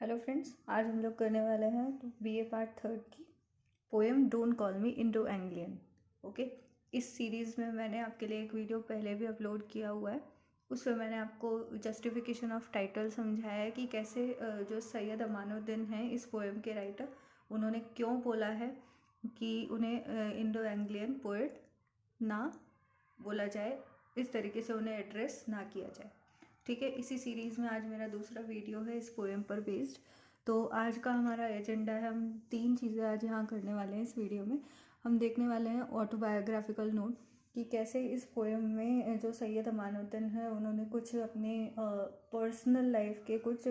Hello friends, आज हम लोग करने वाले हैं BA पार्ट थर्ड की poem don't call me Indo Anglian. Okay, इस सीरीज़ में मैंने आपके लिए एक वीडियो पहले भी अपलोड किया हुआ है। उसमें मैंने आपको जस्टिफिकेशन ऑफ टाइटल समझाया है कि कैसे जो सैयद अमानुद्दीन हैं इस पोएम के राइटर, उन्होंने क्यों बोला है कि उन्हें इंडो एंग्लियन पोएट ना बोला जाए, इस तरीके से उन्हें एड्रेस ना किया जाए। ठीक है, इसी सीरीज़ में आज मेरा दूसरा वीडियो है इस पोएम पर बेस्ड। तो आज का हमारा एजेंडा है, हम 3 चीज़ें आज यहाँ करने वाले हैं। इस वीडियो में हम देखने वाले हैं ऑटोबायोग्राफिकल नोट कि कैसे इस पोएम में जो सैयद अमानुद्दीन है उन्होंने कुछ अपने पर्सनल लाइफ के कुछ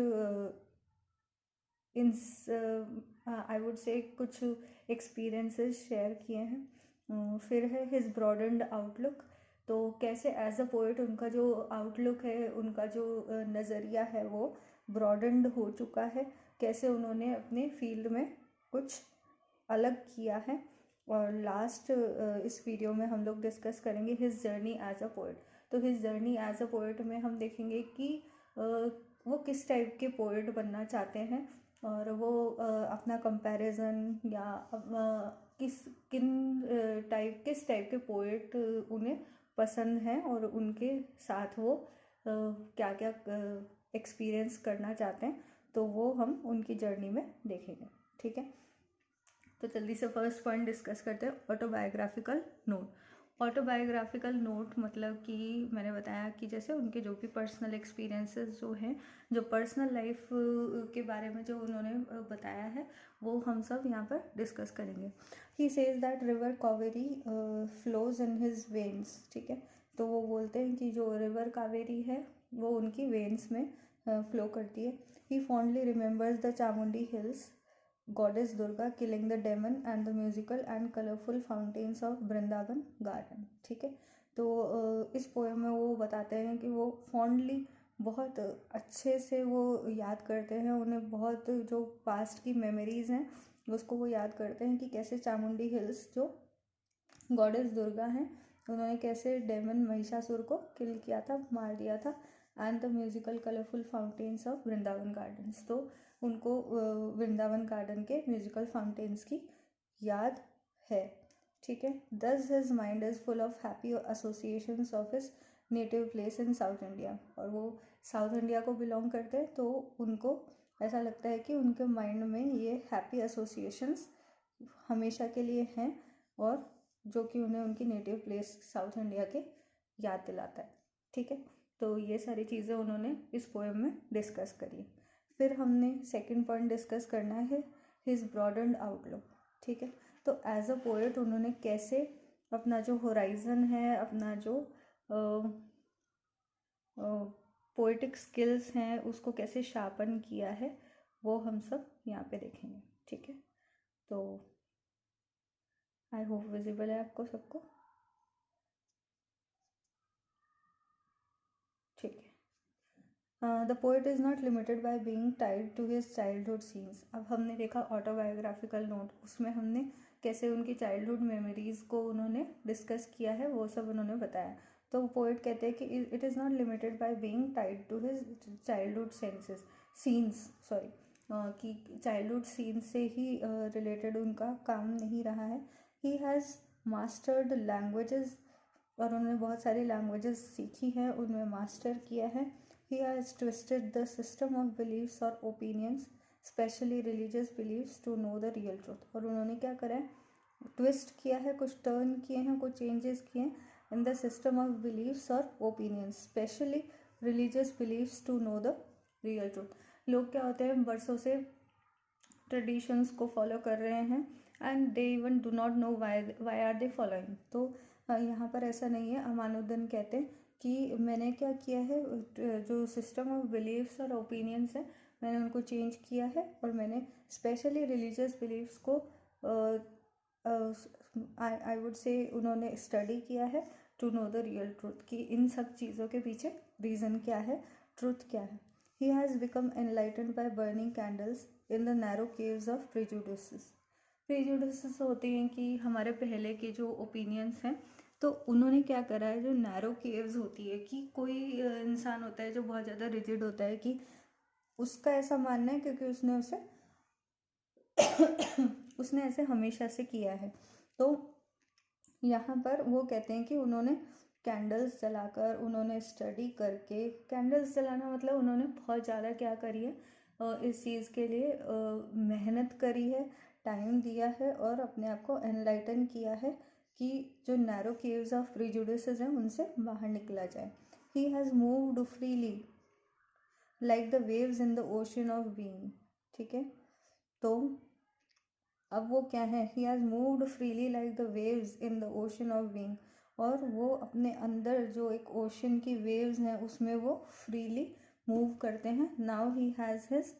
आई वुड से कुछ एक्सपीरियंसेस शेयर किए हैं। फिर है हिज ब्रॉडन्ड आउटलुक, तो कैसे एज अ पोइट उनका जो आउटलुक है, उनका जो नज़रिया है वो ब्रॉडन्ड हो चुका है, कैसे उन्होंने अपने फील्ड में कुछ अलग किया है। और लास्ट इस वीडियो में हम लोग डिस्कस करेंगे his journey as a poet. तो his journey as a poet में हम देखेंगे कि वो किस टाइप के पोइट बनना चाहते हैं और वो अपना कंपैरिजन या किस टाइप के पोइट उन्हें पसंद हैं और उनके साथ वो क्या क्या एक्सपीरियंस करना चाहते हैं, तो वो हम उनकी जर्नी में देखेंगे। ठीक है, तो जल्दी से फर्स्ट पॉइंट डिस्कस करते हैं, ऑटोबायोग्राफिकल नोट। ऑटोबायोग्राफिकल नोट मतलब कि मैंने बताया कि जैसे उनके जो भी पर्सनल एक्सपीरियंसेस जो हैं, जो पर्सनल लाइफ के बारे में जो उन्होंने बताया है, वो हम सब यहाँ पर डिस्कस करेंगे। He says that river Kaveri flows in his veins. ठीक है, तो वो बोलते हैं कि जो रिवर कावेरी है वो उनकी वेन्स में फ्लो करती है। He fondly remembers the Chamundi Hills, goddess Durga killing the demon and the musical and colorful fountains of Vrindavan garden। ठीक है, तो इस पोएम में वो बताते हैं कि वो फॉन्डली बहुत अच्छे से वो याद करते हैं, उन्हें बहुत जो पास्ट की मेमोरीज हैं उसको वो याद करते हैं कि कैसे चामुंडी हिल्स जो गॉडेस दुर्गा हैं उन्होंने कैसे डेमन महिषासुर को किल किया था, मार दिया था। And the musical colourful fountains of Vrindavan gardens, तो उनको वृंदावन गार्डन के म्यूजिकल फाउंटेन्स की याद है। ठीक है, दस his mind is full of happy associations of his native place in south India. और वो साउथ इंडिया को बिलोंग करते हैं, तो उनको ऐसा लगता है कि उनके माइंड में ये हैप्पी एसोसिएशंस हमेशा के लिए हैं और जो कि उन्हें उनकी नेटिव प्लेस साउथ इंडिया के याद दिलाता है। ठीक है, तो ये सारी चीज़ें उन्होंने इस पोएम में डिस्कस करी। फिर हमने सेकंड पॉइंट डिस्कस करना है हिज ब्रॉडन्ड आउटलुक। ठीक है, तो एज अ पोएट उन्होंने कैसे अपना जो होराइजन है, अपना जो पोएटिक स्किल्स हैं उसको कैसे शार्पन किया है, वो हम सब यहाँ पे देखेंगे। ठीक है, तो आई होप विजिबल है आपको सबको। ठीक है, the poet is not limited by being tied to his childhood scenes. अब हमने देखा ऑटोबायोग्राफिकल नोट, उसमें हमने कैसे उनकी चाइल्डहुड मेमोरीज़ को उन्होंने डिस्कस किया है, वो सब उन्होंने बताया। तो पोएट कहते हैं कि it is not limited by being tied to his childhood scenes कि चाइल्डहुड सीन से ही रिलेटेड उनका काम नहीं रहा है। ही हैज़ मास्टर्ड लैंग्वेजेस, और उन्होंने बहुत सारी लैंग्वेजेस सीखी हैं, उनमें मास्टर किया है। He has twisted the system of beliefs और opinions, especially religious beliefs, to know the real truth. और उन्होंने क्या करा है, ट्विस्ट किया है, कुछ टर्न किए हैं, कुछ चेंजेस किए हैं in the system of beliefs और opinions, especially religious beliefs, to know the real truth. लोग क्या होते हैं, वर्षों से ट्रेडिशंस को फॉलो कर रहे हैं and they even do not know why are they following. तो यहाँ पर ऐसा नहीं है। अमानुद्दीन कहते हैं कि मैंने क्या किया है, जो सिस्टम ऑफ बिलीव्स और ओपिनियंस है मैंने उनको चेंज किया है, और मैंने स्पेशली रिलीजियस बिलीव्स को आई वुड से उन्होंने स्टडी किया है to know the real truth, कि इन सब चीज़ों के पीछे रीज़न क्या है, ट्रूथ क्या है। He has become enlightened by burning candles in the narrow caves of prejudices होते हैं कि हमारे पहले के जो ओपिनियंस हैं, तो उन्होंने क्या करा है, जो नैरो केव्स होती है कि कोई इंसान होता है जो बहुत ज़्यादा रिजिड होता है कि उसका ऐसा मानना है क्योंकि उसने उसे उसने ऐसे हमेशा से किया है। तो यहाँ पर वो कहते हैं कि उन्होंने कैंडल्स जलाकर, उन्होंने स्टडी करके, कैंडल्स जलाना मतलब उन्होंने बहुत ज़्यादा क्या करी है, इस चीज़ के लिए मेहनत करी है, टाइम दिया है और अपने आप को एनलाइटन किया है कि जो नैरो केव्स ऑफ प्रीजुडिसेस हैं उनसे बाहर निकला जाए। He has moved freely like the waves in the ocean of being. ठीक है, तो अब वो क्या है, he has moved freely like the waves in the ocean of being, और वो अपने अंदर जो एक ओशन की वेव्स हैं उसमें वो फ्रीली मूव करते हैं। Now he has his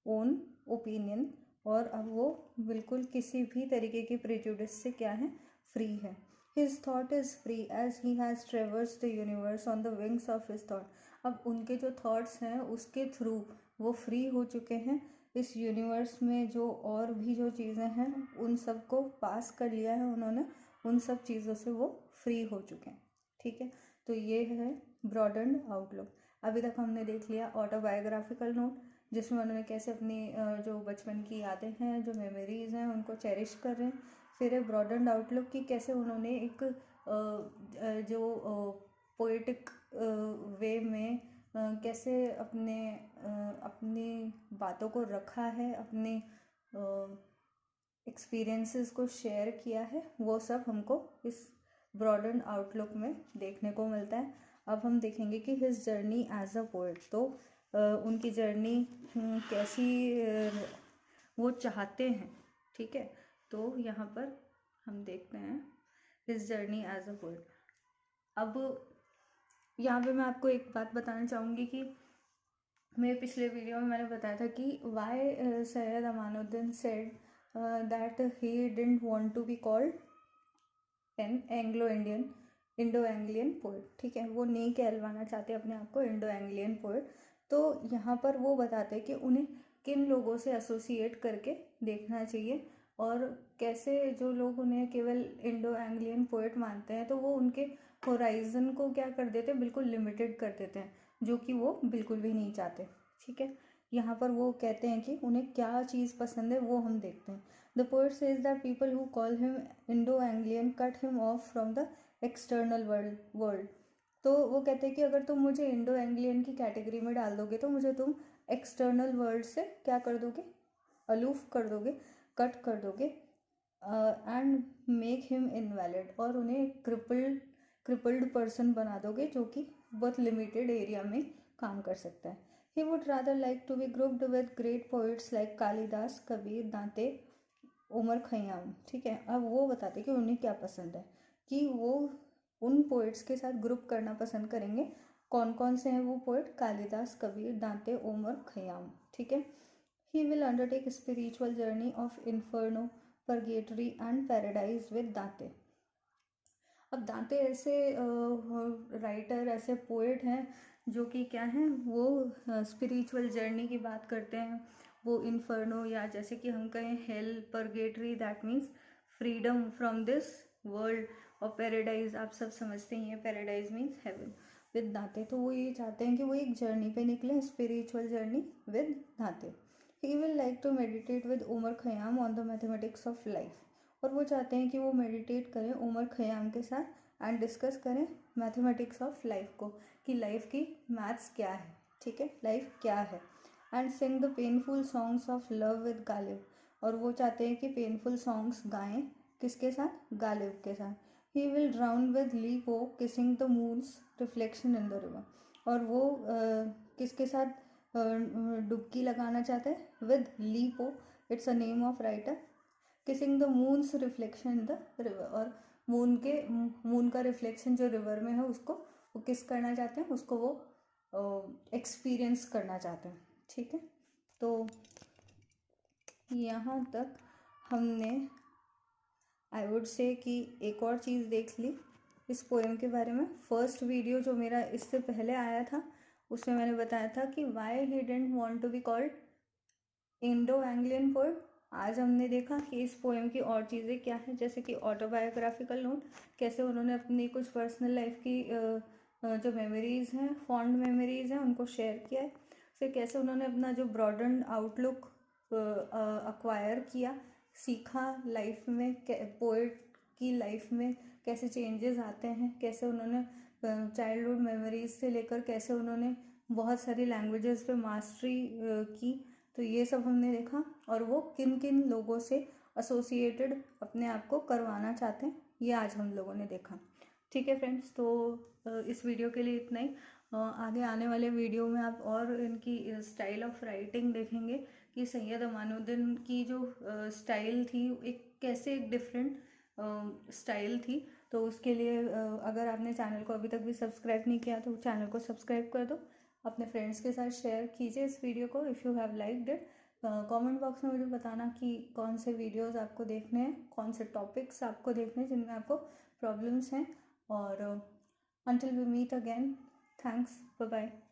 own opinion, और अब वो बिल्कुल किसी भी तरीके की प्रेजुडिस से क्या है, फ्री है। His thought is free as he has traverse the universe on the wings of his thought. अब उनके जो थॉट्स हैं उसके थ्रू वो फ्री हो चुके हैं, इस यूनिवर्स में जो और भी जो चीज़ें हैं उन सब को पास कर लिया है उन्होंने, उन सब चीज़ों से वो फ्री हो चुके हैं। ठीक है, तो ये है ब्रॉडन्ड आउटलुक। अभी तक हमने देख लिया ऑटोबायोग्राफिकल नोट, जिसमें उन्होंने कैसे अपनी जो बचपन की यादें हैं, जो मेमोरीज़ हैं उनको चेरिश कर रहे हैं। फिर है ब्रॉडन्ड आउटलुक की कैसे उन्होंने एक जो पोएटिक वे में कैसे अपनी बातों को रखा है, अपने एक्सपीरियंसेस को शेयर किया है, वो सब हमको इस ब्रॉडन आउटलुक में देखने को मिलता है। अब हम देखेंगे कि his journey as a poet, तो उनकी जर्नी कैसी वो चाहते हैं। ठीक है, तो यहाँ पर हम देखते हैं his journey as a poet. अब यहाँ पे मैं आपको एक बात बताना चाहूँगी कि मेरे पिछले वीडियो में मैंने बताया था कि Y Syed Amanuddin said that he didn't want to be called an Indo Anglian poet. ठीक है, वो नहीं कहलवाना चाहते अपने आप को इंडो एंग्लियन पोएट। तो यहाँ पर वो बताते हैं कि उन्हें किन लोगों से एसोसिएट करके देखना चाहिए, और कैसे जो लोग उन्हें केवल इंडो एंग्लियन पोएट मानते हैं तो वो उनके होराइजन को क्या कर देते हैं, बिल्कुल लिमिटेड कर देते हैं, जो कि वो बिल्कुल भी नहीं चाहते। ठीक है, यहाँ पर वो कहते हैं कि उन्हें क्या चीज़ पसंद है वो हम देखते हैं। The poet says that people who call him Indo Anglian cut him of from the external world. तो वो कहते हैं कि अगर तुम मुझे इंडो एंग्लियन की कैटेगरी में डाल दोगे तो मुझे तुम एक्सटर्नल वर्ल्ड से क्या कर दोगे, अलूफ कर दोगे, कट कर दोगे, एंड मेक हिम इनवैलिड, और उन्हें क्रिपल्ड पर्सन बना दोगे जो कि बहुत लिमिटेड एरिया में काम कर सकता है। He would rather like to be grouped with great poets like Kalidas, Kabir, Dante, Omar Khayyam. ठीक है, अब वो बताते कि उन्हें क्या पसंद है, कि वो उन पोइट्स के साथ ग्रुप करना पसंद करेंगे। कौन कौन से हैं वो poet, Kalidas, Kabir, Dante, Omar Khayyam. ठीक है, he will undertake spiritual journey of inferno, purgatory and paradise with दांते। अब दांते ऐसे राइटर, ऐसे पोएट हैं जो कि क्या हैं, वो स्पिरिचुअल जर्नी की बात करते हैं। वो इन्फर्नो, या जैसे कि हम कहें hello, purgatory, that means freedom from this world, और पैराडाइज आप सब समझते ही हैं, पैराडाइज मीन्स हेवन, विद दांते। तो वो ये चाहते हैं कि वो एक जर्नी पे निकले, spiritual journey with Dante. He will like to meditate with Omar Khayyam on the mathematics of life, और वो चाहते हैं कि वो मेडिटेट करें उमर खयाम के साथ एंड डिस्कस करें मैथमेटिक्स ऑफ लाइफ को, कि लाइफ की मैथ्स क्या है। ठीक है, लाइफ क्या है, and Singh the painful songs of love with Ghalib, और वो चाहते हैं कि पेनफुल सॉन्ग्स गाएं, किसके साथ, गालिब के साथ। He will drown with LiPo kissing the moons reflection in the river, और वो किसके साथ डुबकी लगाना चाहते हैं, with LiPo, it's a name of writer, kissing the moons reflection in the river, और मून का रिफ्लेक्शन जो रिवर में है उसको वो किस करना चाहते हैं, उसको वो एक्सपीरियंस करना चाहते हैं। ठीक है, तो यहाँ तक हमने आई वुड से कि एक और चीज़ देख ली इस पोएम के बारे में। फर्स्ट वीडियो जो मेरा इससे पहले आया था उसमें मैंने बताया था कि why he didn't want to be called Indo Anglian poet. आज हमने देखा कि इस पोएम की और चीज़ें क्या हैं, जैसे कि ऑटोबायोग्राफिकल नोट, कैसे उन्होंने अपनी कुछ पर्सनल लाइफ की जो मेमोरीज़ हैं, फॉन्ड मेमोरीज़ हैं, उनको शेयर किया है। फिर कैसे उन्होंने अपना जो ब्रॉडन आउटलुक अक्वायर किया, सीखा लाइफ में, पोएट की लाइफ में कैसे चेंजेस आते हैं, कैसे उन्होंने चाइल्डहुड मेमोरीज से लेकर कैसे उन्होंने बहुत सारी लैंग्वेजेस पे मास्टरी की। तो ये सब हमने देखा, और वो किन किन लोगों से एसोसिएटेड अपने आप को करवाना चाहते हैं, ये आज हम लोगों ने देखा। ठीक है फ्रेंड्स, तो इस वीडियो के लिए इतना ही। आगे आने वाले वीडियो में आप और इनकी स्टाइल ऑफ राइटिंग देखेंगे कि सैयद अमानुद्दीन की जो स्टाइल थी एक कैसे एक डिफरेंट स्टाइल थी। तो उसके लिए अगर आपने चैनल को अभी तक भी सब्सक्राइब नहीं किया तो चैनल को सब्सक्राइब कर दो, अपने फ्रेंड्स के साथ शेयर कीजिए इस वीडियो को if you have liked it. Comment box में मुझे बताना कि कौन से वीडियोस आपको देखने हैं, कौन से टॉपिक्स आपको देखने हैं जिनमें आपको प्रॉब्लम्स हैं। और until we meet again, thanks, bye bye.